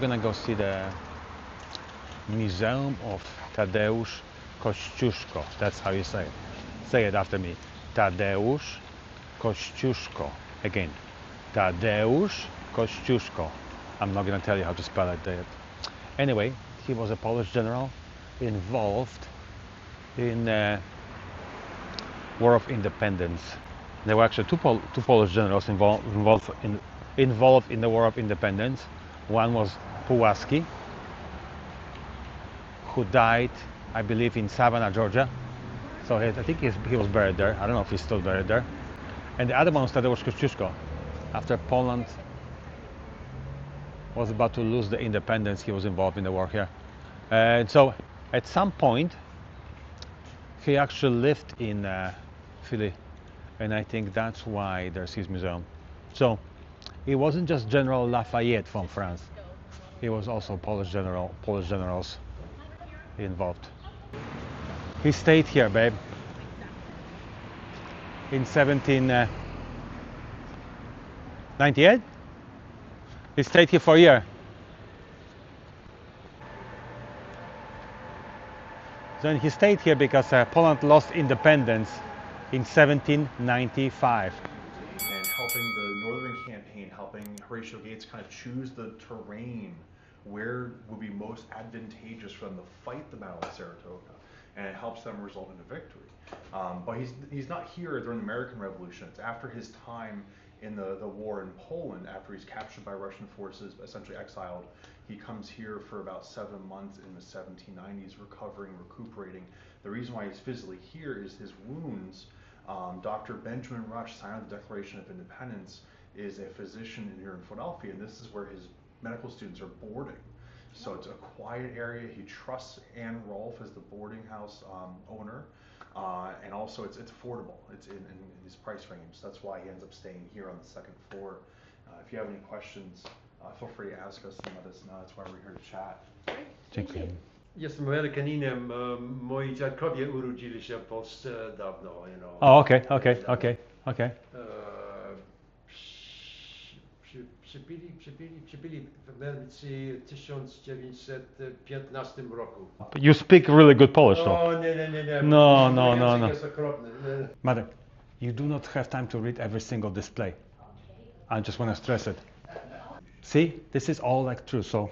we're gonna go see the Museum of Tadeusz Kościuszko. That's how you say it. Say it after me. Tadeusz Kościuszko. Again. Tadeusz Kościuszko. I'm not gonna tell you how to spell it yet. Anyway, he was a Polish general involved in War of Independence. There were actually two Polish generals involved in the War of Independence. One was Pułaski, who died, I believe, in Savannah, Georgia. So I think he was buried there. I don't know if he's still buried there. And the other one was Tadeusz Kościuszko. After Poland was about to lose the independence, he was involved in the war here. And so at some point, he actually lived in Philly. And I think that's why there's his museum. So he wasn't just General Lafayette from France. He was also Polish generals involved. He stayed here, babe, in 1798. He stayed here for a year. Then he stayed here because Poland lost independence in 1795. And helping the Northern Campaign, helping Horatio Gates kind of choose the terrain where would be most advantageous for them to fight the Battle of Saratoga, and it helps them result in a victory. But he's not here during the American Revolution. It's after his time in the war in Poland, after he's captured by Russian forces, essentially exiled. He comes here for about 7 months in the 1790s, recuperating. The reason why he's physically here is his wounds. Dr. Benjamin Rush signed the Declaration of Independence, is a physician here in Philadelphia, and this is where his medical students are boarding. So it's a quiet area. He trusts Ann Rolfe as the boarding house owner, and also it's affordable. It's in his price range. That's why he ends up staying here on the second floor. If you have any questions, feel free to ask us and let us know. That's why we're here to chat. Dziękuję. Jestem Amerykaninem. Moi dziadkowie urodzili się w Polsce dawno. Oh, okay. Przybyli w Ameryce w 1915 roku. You speak really good Polish, though. O, nie. No. Jest okropny. Madam, you do not have time to read every single display. I just want to stress it. See, this is all like true. So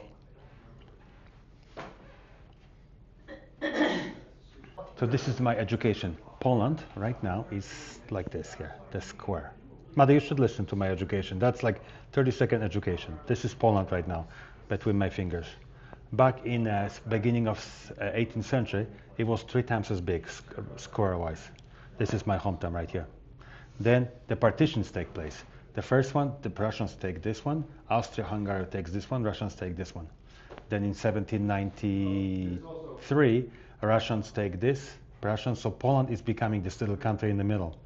this is my education. Poland right now is like this here, the square. Mother, you should listen to my education. That's like 30-second education. This is Poland right now, between my fingers. Back in beginning of 18th century, it was 3 times as big, square-wise. This is my hometown right here. Then the partitions take place. The first one, the Prussians take this one, Austria-Hungary takes this one, Russians take this one. Then in 1793, Russians take this, Prussians, so Poland is becoming this little country in the middle.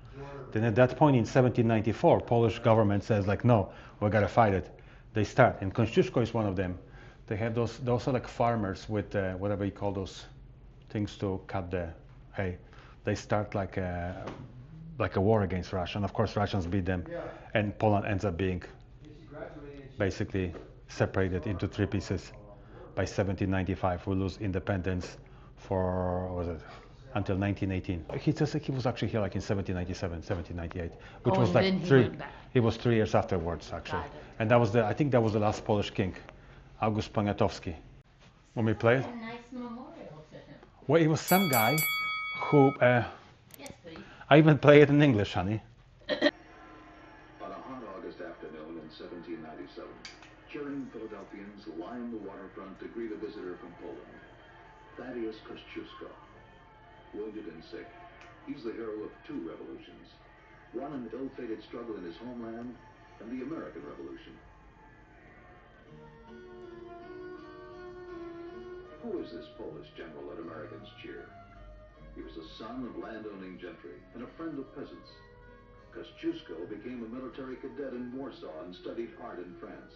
Then at that point in 1794, Polish government says like, no, we gotta fight it. They start, and Kościuszko is one of them. They have those are like farmers with whatever you call those things to cut the hay. They start like a war against Russia, and of course Russians beat them, and Poland ends up being basically separated into 3 pieces. By 1795, we lose independence for, what was it, until 1918. He says he was actually here like in 1797, 1798, which was like he was 3 years afterwards actually. And that was I think that was the last Polish king, August Poniatowski. Want me to play it? A nice memorial to him. Well, it was some guy who, Yes, please. I even play it in English, honey. On a hot August afternoon in 1797, cheering Philadelphians lined the waterfront to greet a visitor from Poland, Tadeusz Kościuszko. Wounded and sick, he's the hero of 2 revolutions. One an ill-fated struggle in his homeland, and the American Revolution. Who is this Polish general that Americans cheer? He was the son of land-owning gentry and a friend of peasants. Kościuszko became a military cadet in Warsaw and studied art in France.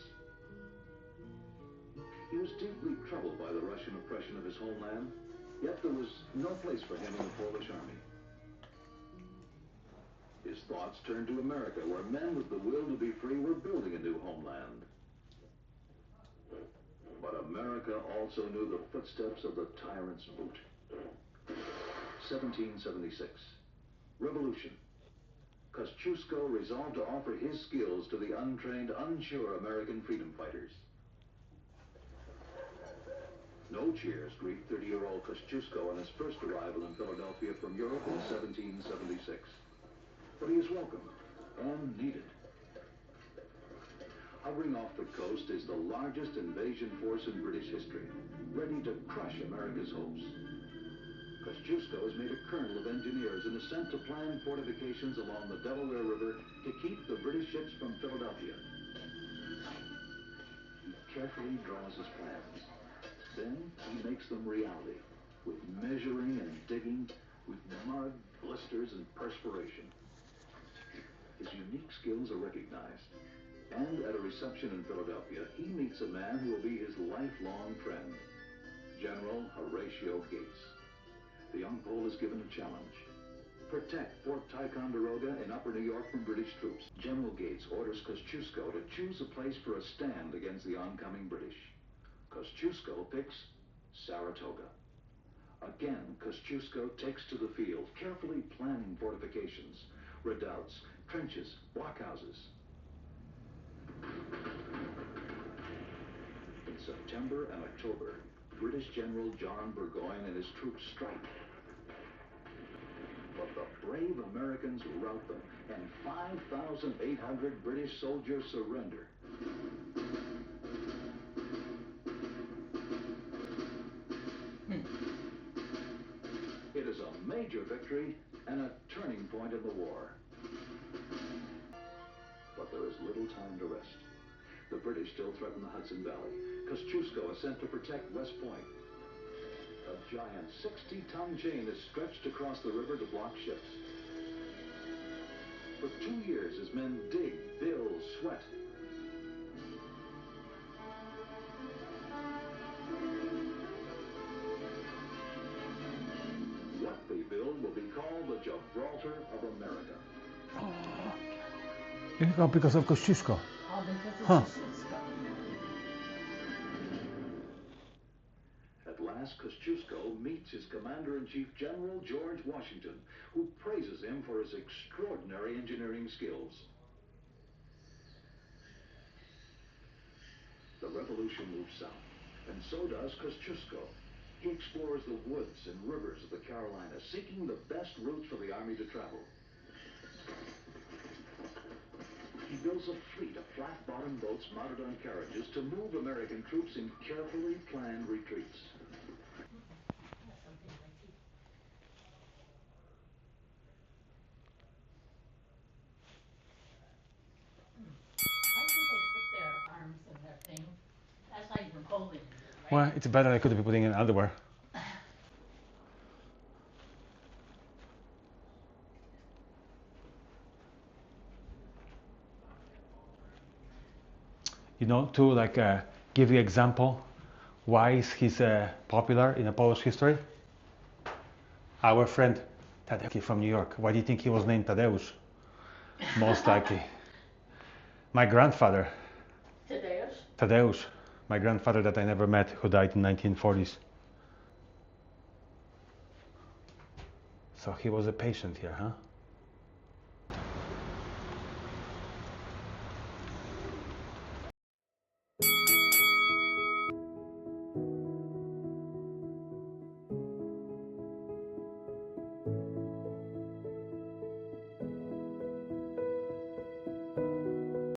He was deeply troubled by the Russian oppression of his homeland, yet there was no place for him in the Polish army. His thoughts turned to America, where men with the will to be free were building a new homeland. America also knew the footsteps of the tyrant's boot. 1776. Revolution. Kościuszko resolved to offer his skills to the untrained, unsure American freedom fighters. No cheers greet 30-year-old Kościuszko on his first arrival in Philadelphia from Europe in 1776. But he is welcome and needed. Hovering off the coast is the largest invasion force in British history, ready to crush America's hopes. Kościuszko has made a colonel of engineers and is sent to plan fortifications along the Delaware River to keep the British ships from Philadelphia. He carefully draws his plans. Then he makes them reality, with measuring and digging, with mud, blisters, and perspiration. His unique skills are recognized. And at a reception in Philadelphia, he meets a man who will be his lifelong friend, General Horatio Gates. The young Pole is given a challenge. Protect Fort Ticonderoga in Upper New York from British troops. General Gates orders Kościuszko to choose a place for a stand against the oncoming British. Kościuszko picks Saratoga. Again, Kościuszko takes to the field, carefully planning fortifications, redoubts, trenches, blockhouses. In September and October, British General John Burgoyne and his troops strike. But the brave Americans rout them, and 5,800 British soldiers surrender. It is a major victory and a turning point in the war. But there is little time to rest. The British still threaten the Hudson Valley. Kościuszko is sent to protect West Point. A giant 60-ton chain is stretched across the river to block ships. For 2 years, his men dig, build, sweat. What they build will be called the Gibraltar of America. Oh, because of Kościuszko. All because of Huh. Kościuszko. At last, Kościuszko meets his commander-in-chief, General George Washington, who praises him for his extraordinary engineering skills. The revolution moves south, and so does Kościuszko. He explores the woods and rivers of the Carolinas, seeking the best routes for the army to travel. He builds a fleet of flat-bottomed boats mounted on carriages to move American troops in carefully planned retreats. Something like tea. Why do they put their arms in their thing? That's how you're holding it, right? Well, it's better I could be putting in underwear. You know, to like give you example, why is he's popular in Polish history? Our friend Tadeusz from New York. Why do you think he was named Tadeusz? Most likely. My grandfather, Tadeusz, my grandfather that I never met, who died in 1940s. So he was a patient here, huh?